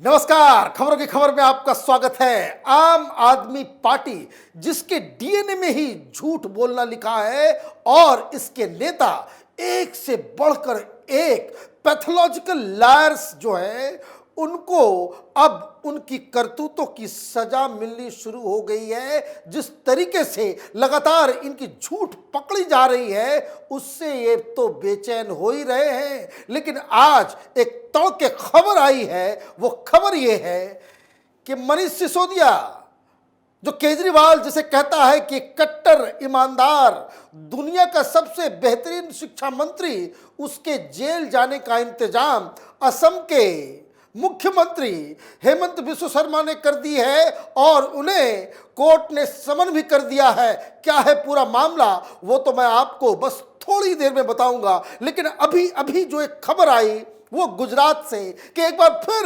नमस्कार। खबरों की खबर में आपका स्वागत है। आम आदमी पार्टी जिसके डीएनए में ही झूठ बोलना लिखा है और इसके नेता एक से बढ़कर एक पैथोलॉजिकल लायर्स जो है उनको अब उनकी करतूतों की सजा मिलनी शुरू हो गई है। जिस तरीके से लगातार इनकी झूठ पकड़ी जा रही है उससे ये तो बेचैन हो ही रहे हैं। लेकिन आज एक तड़के खबर आई है, वो खबर ये है कि मनीष सिसोदिया जो केजरीवाल जिसे कहता है कि कट्टर ईमानदार दुनिया का सबसे बेहतरीन शिक्षा मंत्री, उसके जेल जाने का इंतजाम असम के मुख्यमंत्री हेमंत बिस्वा शर्मा ने कर दी है और उन्हें कोर्ट ने समन भी कर दिया है। क्या है पूरा मामला वो तो मैं आपको बस थोड़ी देर में बताऊंगा। लेकिन अभी अभी जो एक खबर आई वो गुजरात से कि एक बार फिर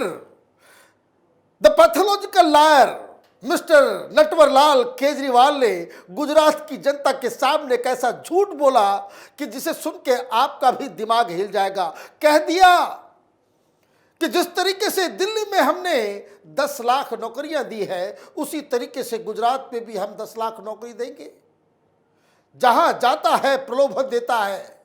the pathological liar mister Natwarlal Kejriwal ने गुजरात की जनता के सामने एक ऐसा झूठ बोला कि जिसे सुन के आपका भी दिमाग हिल जाएगा। कह दिया कि जिस तरीके से दिल्ली में हमने 10 लाख नौकरियां दी है उसी तरीके से गुजरात में भी हम 10 लाख नौकरी देंगे। जहां जाता है प्रलोभन देता है।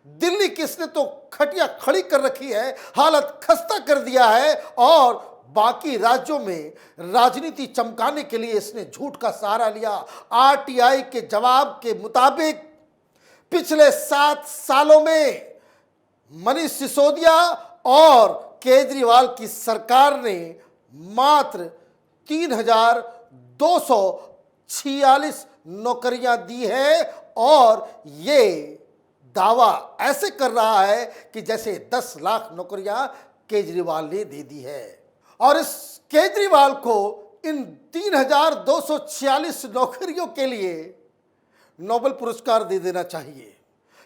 दिल्ली किसने तो खटिया खड़ी कर रखी है, हालत खस्ता कर दिया है और बाकी राज्यों में राजनीति चमकाने के लिए इसने झूठ का सहारा लिया। आरटीआई के जवाब के मुताबिक पिछले 7 सालों में मनीष सिसोदिया और केजरीवाल की सरकार ने मात्र 3,246 नौकरियां दी है और ये दावा ऐसे कर रहा है कि जैसे 10 लाख नौकरियां केजरीवाल ने दे दी है। और इस केजरीवाल को इन 3,246 नौकरियों के लिए नोबेल पुरस्कार दे देना चाहिए,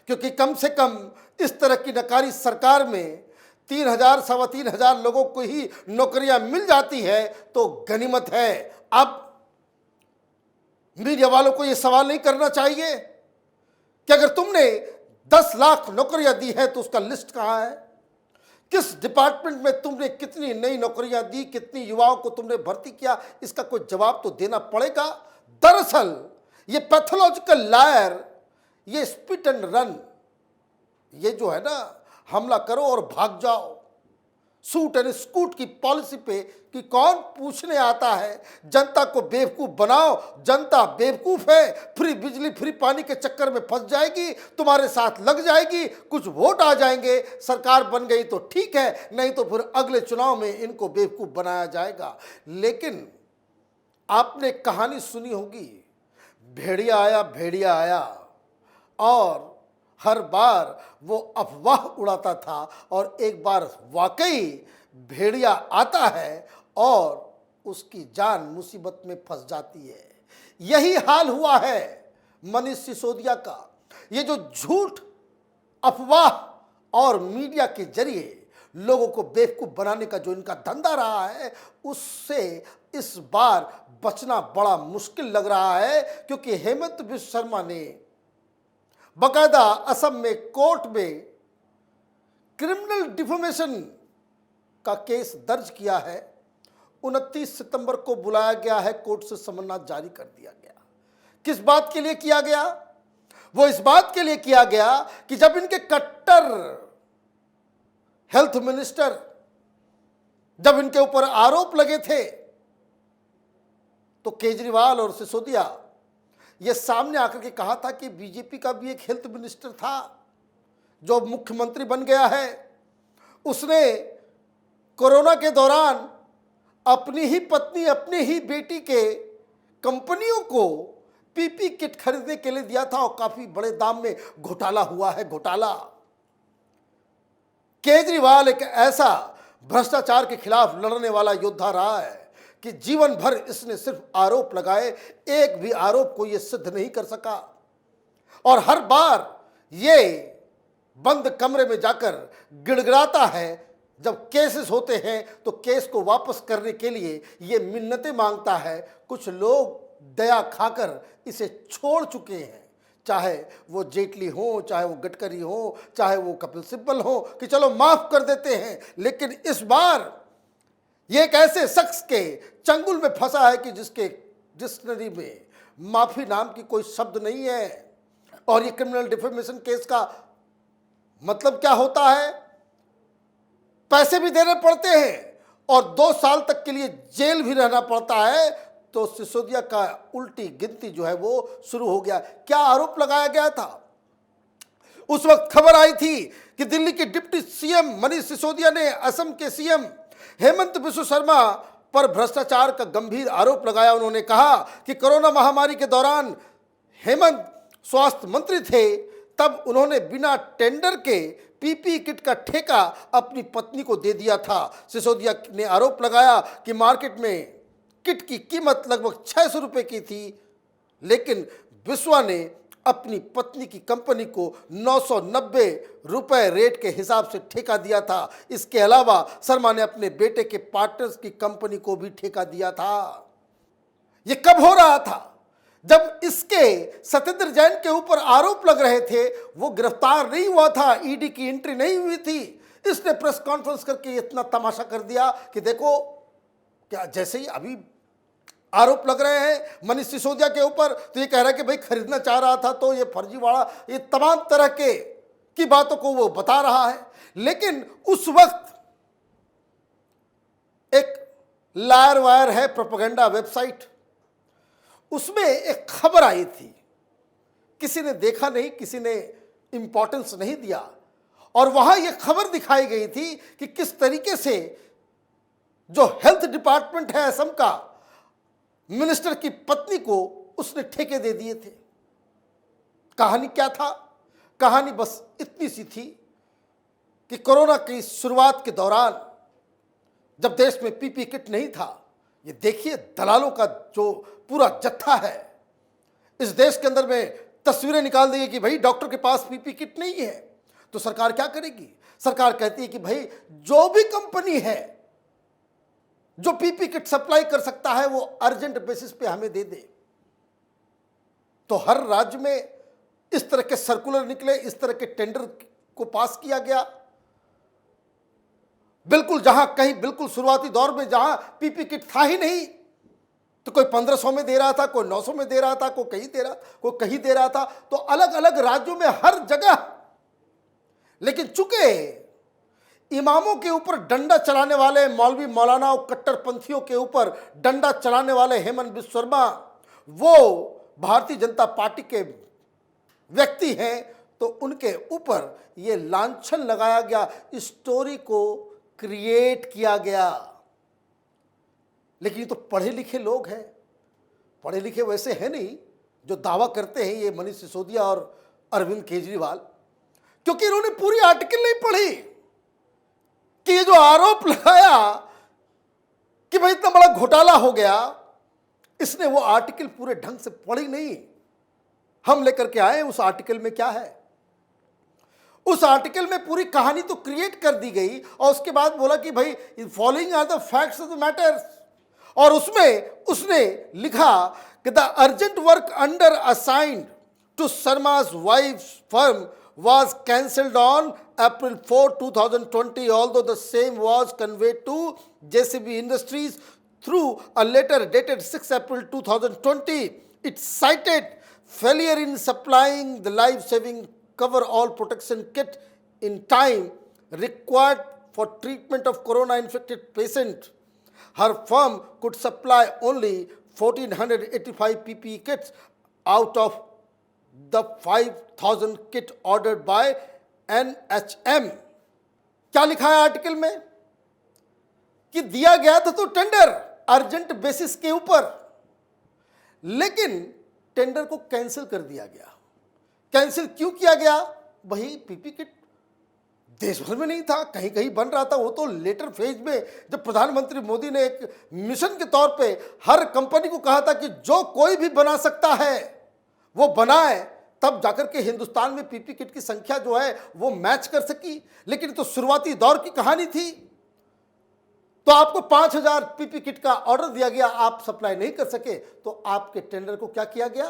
क्योंकि कम से कम इस तरह की नकारी सरकार में 3,000 सवा 3,000 लोगों को ही नौकरियां मिल जाती है तो गनीमत है। अब मीडिया वालों को यह सवाल नहीं करना चाहिए कि अगर तुमने 10 लाख नौकरियां दी है तो उसका लिस्ट कहां है, किस डिपार्टमेंट में तुमने कितनी नई नौकरियां दी, कितनी युवाओं को तुमने भर्ती किया, इसका कोई जवाब तो देना पड़ेगा। दरअसल ये पैथोलॉजिकल लायर, ये स्पिट एंड रन, ये जो है ना हमला करो और भाग जाओ, सूट एंड स्कूट की पॉलिसी पे कि कौन पूछने आता है। जनता को बेवकूफ बनाओ, जनता बेवकूफ है, फ्री बिजली फ्री पानी के चक्कर में फंस जाएगी, तुम्हारे साथ लग जाएगी, कुछ वोट आ जाएंगे, सरकार बन गई तो ठीक है, नहीं तो फिर अगले चुनाव में इनको बेवकूफ बनाया जाएगा। लेकिन आपने कहानी सुनी होगी, भेड़िया आया और हर बार वो अफवाह उड़ाता था और एक बार वाकई भेड़िया आता है और उसकी जान मुसीबत में फंस जाती है। यही हाल हुआ है मनीष सिसोदिया का। ये जो झूठ, अफवाह और मीडिया के जरिए लोगों को बेवकूफ बनाने का जो इनका धंधा रहा है उससे इस बार बचना बड़ा मुश्किल लग रहा है, क्योंकि हेमंत बिस्वा शर्मा ने बकायदा असम में कोर्ट में क्रिमिनल डिफेमेशन का केस दर्ज किया है। 29 सितंबर को बुलाया गया है, कोर्ट से समन्स जारी कर दिया गया। किस बात के लिए किया गया? वो इस बात के लिए किया गया कि जब इनके कट्टर हेल्थ मिनिस्टर, जब इनके ऊपर आरोप लगे थे तो केजरीवाल और सिसोदिया यह सामने आकर के कहा था कि बीजेपी का भी एक हेल्थ मिनिस्टर था जो मुख्यमंत्री बन गया है, उसने कोरोना के दौरान अपनी ही पत्नी, अपनी ही बेटी के कंपनियों को पीपी किट खरीदने के लिए दिया था और काफी बड़े दाम में घोटाला हुआ है, घोटाला। केजरीवाल एक ऐसा भ्रष्टाचार के खिलाफ लड़ने वाला योद्धा रहा है कि जीवन भर इसने सिर्फ आरोप लगाए, एक भी आरोप को ये सिद्ध नहीं कर सका और हर बार ये बंद कमरे में जाकर गिड़गिड़ाता है। जब केसेस होते हैं तो केस को वापस करने के लिए ये मिन्नतें मांगता है। कुछ लोग दया खाकर इसे छोड़ चुके हैं, चाहे वो जेटली हो, चाहे वो गडकरी हो, चाहे वो कपिल सिब्बल हो, कि चलो माफ कर देते हैं। लेकिन इस बार ये एक ऐसे शख्स के चंगुल में फंसा है कि जिसके डिक्शनरी में माफी नाम की कोई शब्द नहीं है। और ये क्रिमिनल डिफेमेशन केस का मतलब क्या होता है? पैसे भी देने पड़ते हैं और 2 साल तक के लिए जेल भी रहना पड़ता है। तो सिसोदिया का उल्टी गिनती जो है वो शुरू हो गया। क्या आरोप लगाया गया था? उस वक्त खबर आई थी कि दिल्ली के डिप्टी सीएम मनीष सिसोदिया ने असम के सीएम हेमंत बिस्व शर्मा पर भ्रष्टाचार का गंभीर आरोप लगाया। उन्होंने कहा कि कोरोना महामारी के दौरान हेमंत स्वास्थ्य मंत्री थे, तब उन्होंने बिना टेंडर के पीपीई किट का ठेका अपनी पत्नी को दे दिया था। सिसोदिया ने आरोप लगाया कि मार्केट में किट की कीमत लगभग 600 रुपए की थी, लेकिन बिस्वा ने अपनी पत्नी की कंपनी को 990 रुपए रेट के हिसाब से ठेका दिया था। इसके अलावा शर्मा ने अपने बेटे के पार्टनर्स की कंपनी को भी ठेका दिया था। यह कब हो रहा था? जब इसके सत्येंद्र जैन के ऊपर आरोप लग रहे थे, वो गिरफ्तार नहीं हुआ था, ईडी की एंट्री नहीं हुई थी। इसने प्रेस कॉन्फ्रेंस करके इतना तमाशा कर दिया कि देखो, क्या जैसे ही अभी आरोप लग रहे हैं मनीष सिसोदिया के ऊपर, तो ये कह रहा है कि भाई खरीदना चाह रहा था तो ये फर्जीवाड़ा, ये तमाम तरह की बातों को वो बता रहा है। लेकिन उस वक्त एक लायर वायर है प्रोपेगेंडा वेबसाइट, उसमें एक खबर आई थी, किसी ने देखा नहीं, किसी ने इंपॉर्टेंस नहीं दिया, और वहां यह खबर दिखाई गई थी कि किस तरीके से जो हेल्थ डिपार्टमेंट है असम का, मिनिस्टर की पत्नी को उसने ठेके दे दिए थे। कहानी क्या था? कहानी बस इतनी सी थी कि कोरोना की शुरुआत के दौरान जब देश में पीपी किट नहीं था, ये देखिए दलालों का जो पूरा जत्था है इस देश के अंदर में तस्वीरें निकाल देगी कि भाई डॉक्टर के पास पीपी किट नहीं है, तो सरकार क्या करेगी? सरकार कहती है कि भाई जो भी कंपनी है जो पीपी किट सप्लाई कर सकता है वो अर्जेंट बेसिस पे हमें दे दे। तो हर राज्य में इस तरह के सर्कुलर निकले, इस तरह के टेंडर को पास किया गया। बिल्कुल जहां कहीं बिल्कुल शुरुआती दौर में जहां पीपी किट था ही नहीं, तो कोई 1500 में दे रहा था, कोई 900 में दे रहा था, कोई कहीं दे रहा था, तो अलग अलग राज्यों में हर जगह। लेकिन चूंकि इमामों के ऊपर डंडा चलाने वाले मौलवी मौलाना और कट्टरपंथियों के ऊपर डंडा चलाने वाले हेमंत बिस्व शर्मा वो भारतीय जनता पार्टी के व्यक्ति हैं, तो उनके ऊपर ये लांछन लगाया गया, स्टोरी को क्रिएट किया गया। लेकिन ये तो पढ़े लिखे लोग हैं, पढ़े लिखे वैसे हैं नहीं जो दावा करते हैं ये मनीष सिसोदिया और अरविंद केजरीवाल, क्योंकि इन्होंने पूरी आर्टिकल नहीं पढ़ी कि ये जो आरोप लगाया कि भाई इतना बड़ा घोटाला हो गया, इसने वो आर्टिकल पूरे ढंग से पढ़ी नहीं। हम लेकर के आए उस आर्टिकल में क्या है। उस आर्टिकल में पूरी कहानी तो क्रिएट कर दी गई और उसके बाद बोला कि भाई following are the facts of the matters, और उसमें उसने लिखा कि the urgent work under assigned to शर्मा's wife's firm was cancelled on April 4, 2020, although the same was conveyed to JCB Industries through a letter dated 6 April 2020. It cited failure in supplying the life-saving cover-all protection kit in time required for treatment of corona-infected patient. Her firm could supply only 1,485 PPE kits out of the 5,000 kit ordered by NHM. क्या लिखा है article में कि दिया गया था तो tender urgent basis के ऊपर, लेकिन टेंडर को कैंसिल कर दिया गया। कैंसिल क्यों किया गया? वही पीपी किट देश भर में नहीं था, कहीं कहीं बन रहा था, वो तो लेटर फेज में जब प्रधानमंत्री मोदी ने एक मिशन के तौर पे हर कंपनी को कहा था कि जो कोई भी बना सकता है वो बनाए, तब जाकर के हिंदुस्तान में पीपी किट की संख्या जो है वो मैच कर सकी। लेकिन तो शुरुआती दौर की कहानी थी, तो आपको 5000 पीपी किट का ऑर्डर दिया गया, आप सप्लाई नहीं कर सके तो आपके टेंडर को क्या किया गया?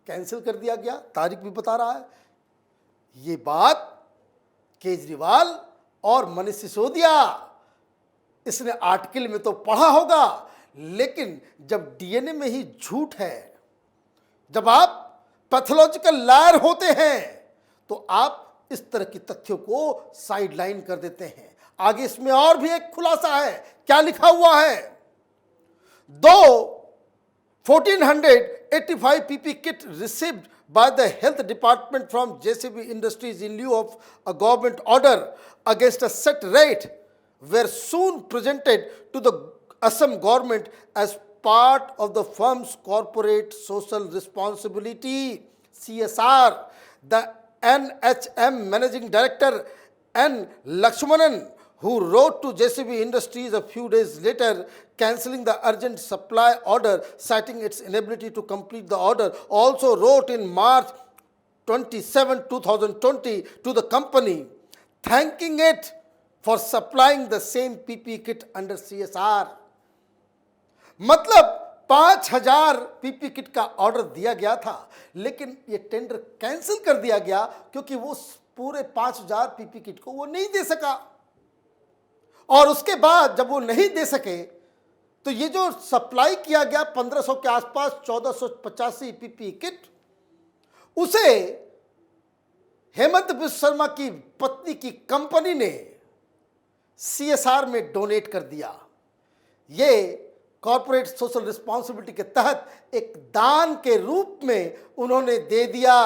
कैंसिल कर दिया गया। तारीख भी बता रहा है। ये बात केजरीवाल और मनीष सिसोदिया इसने आर्टिकल में तो पढ़ा होगा, लेकिन जब डीएनए में ही झूठ है, जब आप पैथोलॉजिकल लायर होते हैं, तो आप इस तरह की तथ्यों को साइडलाइन कर देते हैं। आगे इसमें और भी एक खुलासा है। क्या लिखा हुआ है? दो 1485 PP kit received by the health department from JCB Industries in lieu of a government order against a set rate were soon presented to the Assam government as part of the firm's corporate social responsibility CSR. The NHM managing director N Lakshmanan, who wrote to JCB Industries a few days later cancelling the urgent supply order citing its inability to complete the order, also wrote in March 27, 2020 to the company thanking it for supplying the same PP kit under CSR. मतलब 5000 PP kit का order दिया गया था, लेकिन ये tender cancel कर दिया गया क्योंकि वो पूरे 5000 पीपी किट को वो नहीं दे सका। और उसके बाद जब वो नहीं दे सके, तो ये जो सप्लाई किया गया 1500 के आसपास 1485 पीपी किट, उसे हेमंत बिश्व शर्मा की पत्नी की कंपनी ने सीएसआर में डोनेट कर दिया। ये कॉर्पोरेट सोशल रिस्पॉन्सिबिलिटी के तहत एक दान के रूप में उन्होंने दे दिया।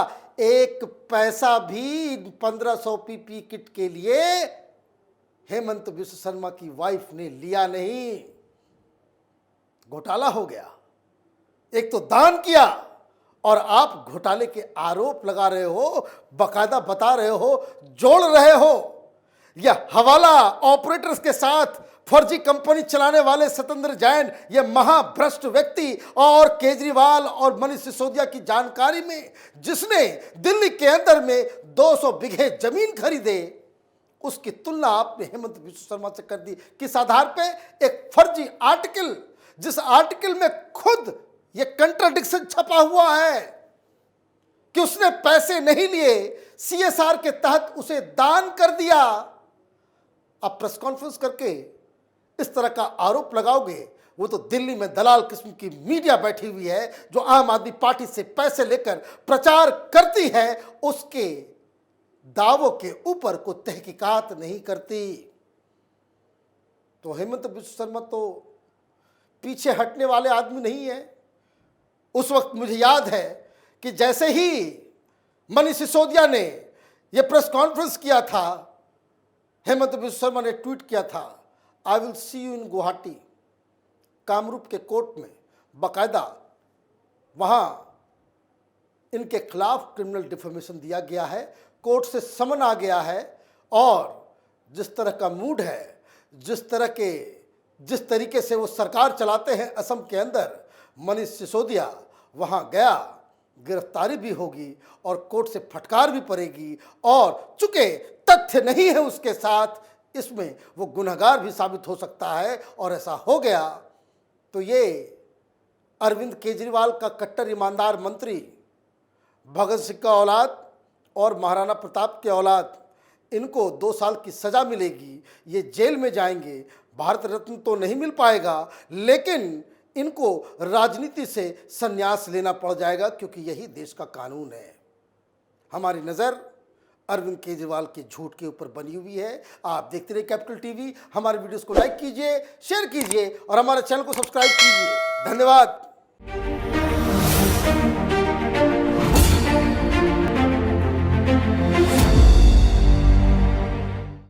एक पैसा भी 1500 पीपी किट के लिए हेमंत बिश्व शर्मा की वाइफ ने लिया नहीं। घोटाला हो गया। एक तो दान किया और आप घोटाले के आरोप लगा रहे हो, बकायदा बता रहे हो, जोड़ रहे हो। यह हवाला ऑपरेटर्स के साथ फर्जी कंपनी चलाने वाले सत्येंद्र जैन, यह महाभ्रष्ट व्यक्ति, और केजरीवाल और मनीष सिसोदिया की जानकारी में जिसने दिल्ली के अंदर में 200 बीघे जमीन खरीदे, उसकी तुलना आपने हेमंत बिश्व शर्मा से कर दी। किस आधार पे? एक फर्जी आर्टिकल, जिस आर्टिकल में खुद यह कंट्राडिक्शन छपा हुआ है कि उसने पैसे नहीं लिए, सीएसआर के तहत उसे दान कर दिया। आप प्रेस कॉन्फ्रेंस करके इस तरह का आरोप लगाओगे, वो तो दिल्ली में दलाल किस्म की मीडिया बैठी हुई है जो आम आदमी पार्टी से पैसे लेकर प्रचार करती है, उसके दावों के ऊपर को तहकीकात नहीं करती। तो हेमंत बिश्व शर्मा तो पीछे हटने वाले आदमी नहीं है। उस वक्त मुझे याद है कि जैसे ही मनीष सिसोदिया ने यह प्रेस कॉन्फ्रेंस किया था, हेमंत बिश्व शर्मा ने ट्वीट किया था, I will see you in Guwahati. Kamrup के कोर्ट में बाकायदा वहां इनके खिलाफ क्रिमिनल डिफेमेशन दिया गया है, कोर्ट से समन आ गया है। और जिस तरह का मूड है, जिस तरीके से वो सरकार चलाते हैं असम के अंदर, मनीष सिसोदिया वहां गया, गिरफ्तारी भी होगी और कोर्ट से फटकार भी पड़ेगी, और चूंकि तथ्य नहीं है उसके साथ, इसमें वो गुनहगार भी साबित हो सकता है। और ऐसा हो गया तो ये अरविंद केजरीवाल का कट्टर ईमानदार मंत्री, भगत सिंह का औलाद और महाराणा प्रताप के औलाद, इनको 2 साल की सज़ा मिलेगी। ये जेल में जाएंगे। भारत रत्न तो नहीं मिल पाएगा, लेकिन इनको राजनीति से संन्यास लेना पड़ जाएगा, क्योंकि यही देश का कानून है। हमारी नज़र अरविंद केजरीवाल के झूठ के ऊपर बनी हुई है। आप देखते रहिए कैपिटल टीवी। हमारे वीडियोस को लाइक कीजिए, शेयर कीजिए और हमारे चैनल को सब्सक्राइब कीजिए। धन्यवाद।